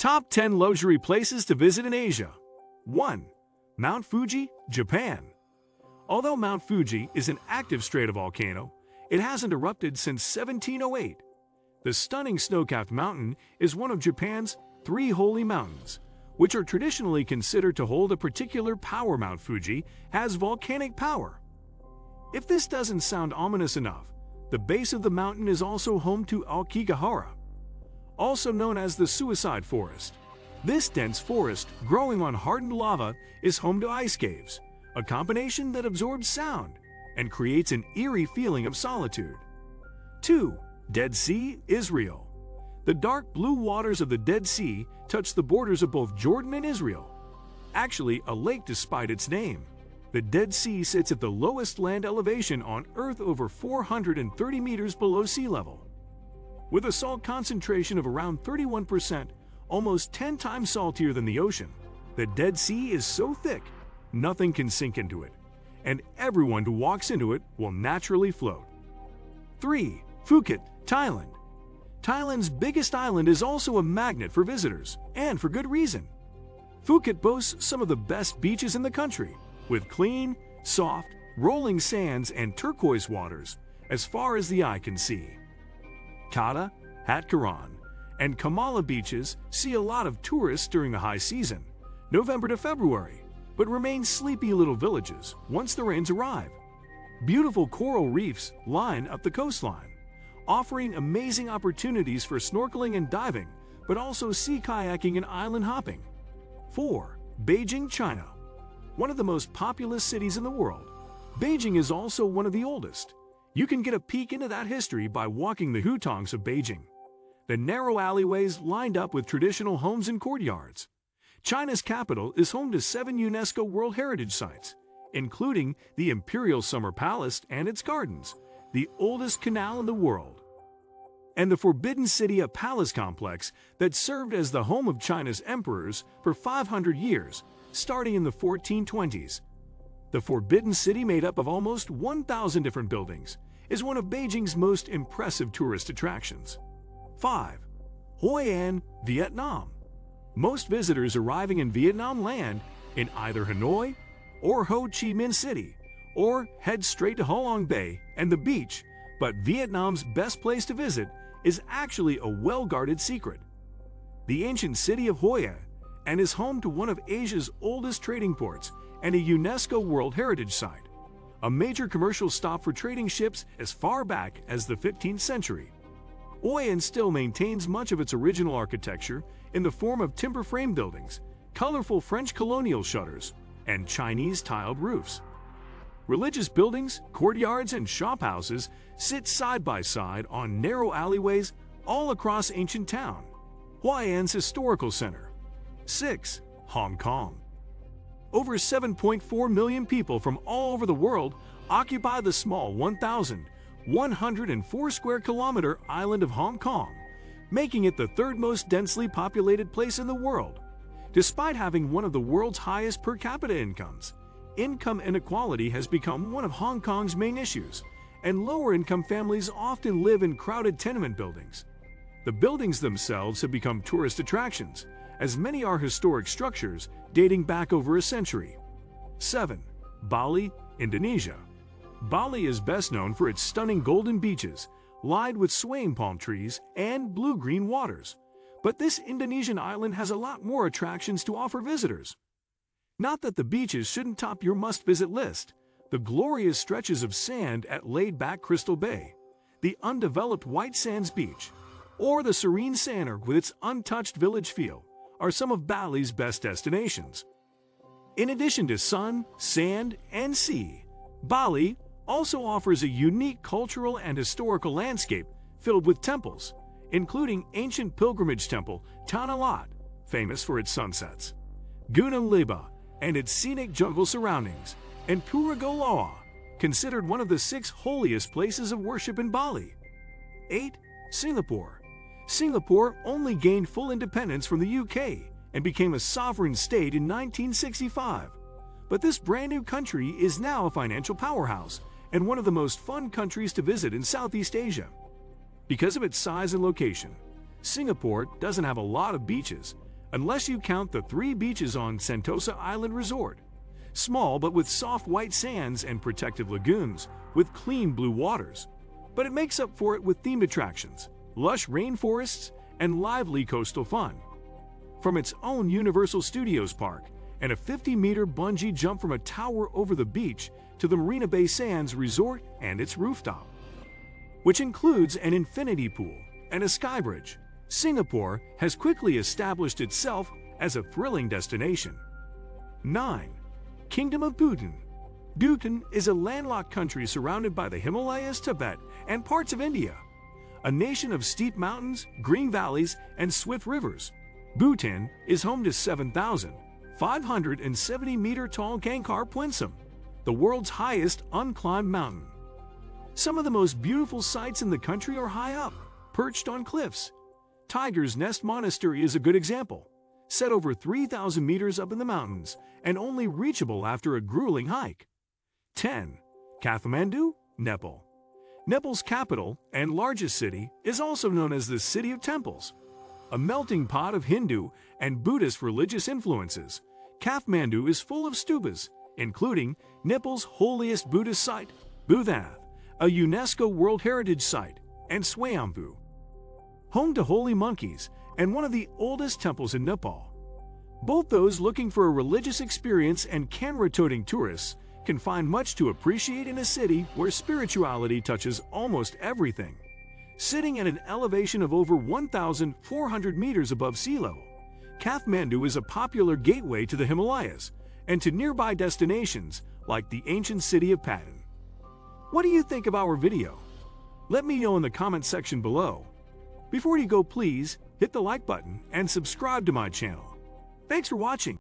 Top 10 Luxury Places to Visit in Asia. 1. Mount Fuji, Japan. Although Mount Fuji is an active stratovolcano, it hasn't erupted since 1708. The stunning snow-capped mountain is one of Japan's 3 holy mountains, which are traditionally considered to hold a particular power. Mount Fuji has volcanic power. If this doesn't sound ominous enough, the base of the mountain is also home to Aokigahara, also known as the Suicide Forest. This dense forest, growing on hardened lava, is home to ice caves, a combination that absorbs sound and creates an eerie feeling of solitude. 2. Dead Sea, Israel. The dark blue waters of the Dead Sea touch the borders of both Jordan and Israel. Actually, a lake despite its name. The Dead Sea sits at the lowest land elevation on Earth, over 430 meters below sea level. With a salt concentration of around 31%, almost 10 times saltier than the ocean, the Dead Sea is so thick, nothing can sink into it, and everyone who walks into it will naturally float. 3. Phuket, Thailand. Thailand's biggest island is also a magnet for visitors, and for good reason. Phuket boasts some of the best beaches in the country, with clean, soft, rolling sands and turquoise waters as far as the eye can see. Kata, Hat Karan, and Kamala beaches see a lot of tourists during the high season, November to February, but remain sleepy little villages once the rains arrive. Beautiful coral reefs line up the coastline, offering amazing opportunities for snorkeling and diving, but also sea kayaking and island hopping. 4. Beijing, China. One of the most populous cities in the world, Beijing is also one of the oldest. You can get a peek into that history by walking the hutongs of Beijing, the narrow alleyways lined up with traditional homes and courtyards. China's capital is home to 7 UNESCO World Heritage Sites, including the Imperial Summer Palace and its gardens, the oldest canal in the world, and the Forbidden City, a palace complex that served as the home of China's emperors for 500 years, starting in the 1420s. The Forbidden City, made up of almost 1,000 different buildings, is one of Beijing's most impressive tourist attractions. 5. Hoi An, Vietnam. Most visitors arriving in Vietnam land in either Hanoi or Ho Chi Minh City, or head straight to Ha Long Bay and the beach, but Vietnam's best place to visit is actually a well-guarded secret. The ancient city of Hoi An is home to one of Asia's oldest trading ports and a UNESCO World Heritage Site, a major commercial stop for trading ships as far back as the 15th century. Hoi An still maintains much of its original architecture in the form of timber frame buildings, colorful French colonial shutters, and Chinese tiled roofs. Religious buildings, courtyards, and shophouses sit side by side on narrow alleyways all across ancient town, Hoi An's historical center. 6. Hong Kong. Over 7.4 million people from all over the world occupy the small 1,104 square kilometer island of Hong Kong, making it the 3rd most densely populated place in the world. Despite having one of the world's highest per capita incomes, income inequality has become one of Hong Kong's main issues, and lower-income families often live in crowded tenement buildings. The buildings themselves have become tourist attractions, as many are historic structures dating back over a century. 7. Bali, Indonesia. Bali is best known for its stunning golden beaches, lined with swaying palm trees and blue-green waters. But this Indonesian island has a lot more attractions to offer visitors. Not that the beaches shouldn't top your must-visit list. The glorious stretches of sand at laid-back Crystal Bay, the undeveloped White Sands Beach, or the serene Sanur with its untouched village feel are some of Bali's best destinations. In addition to sun, sand, and sea, Bali also offers a unique cultural and historical landscape filled with temples, including ancient pilgrimage temple Tanah Lot, famous for its sunsets, Gunung Leba and its scenic jungle surroundings, and Pura Goloa, considered one of the 6 holiest places of worship in Bali. 8. Singapore. Singapore only gained full independence from the UK and became a sovereign state in 1965. But this brand new country is now a financial powerhouse and one of the most fun countries to visit in Southeast Asia. Because of its size and location, Singapore doesn't have a lot of beaches, unless you count the 3 beaches on Sentosa Island Resort. Small but with soft white sands and protected lagoons with clean blue waters. But it makes up for it with themed attractions, lush rainforests, and lively coastal fun. From its own Universal Studios Park and a 50-meter bungee jump from a tower over the beach to the Marina Bay Sands Resort and its rooftop, which includes an infinity pool and a sky bridge, Singapore has quickly established itself as a thrilling destination. 9. Kingdom of Bhutan. Bhutan is a landlocked country surrounded by the Himalayas, Tibet, and parts of India. A nation of steep mountains, green valleys, and swift rivers, Bhutan is home to 7,570-meter-tall Gangkhar Pwinsum, the world's highest unclimbed mountain. Some of the most beautiful sights in the country are high up, perched on cliffs. Tiger's Nest Monastery is a good example, set over 3,000 meters up in the mountains and only reachable after a grueling hike. 10. Kathmandu, Nepal. Nepal's capital and largest city is also known as the City of Temples. A melting pot of Hindu and Buddhist religious influences, Kathmandu is full of stupas, including Nepal's holiest Buddhist site, Bhuthanath, a UNESCO World Heritage Site, and Swayambhu, home to holy monkeys and one of the oldest temples in Nepal. Both those looking for a religious experience and camera-toting tourists can find much to appreciate in a city where spirituality touches almost everything. Sitting at an elevation of over 1,400 meters above sea level, Kathmandu is a popular gateway to the Himalayas and to nearby destinations like the ancient city of Patan. What do you think of our video? Let me know in the comment section below. Before you go, please hit the like button and subscribe to my channel. Thanks for watching.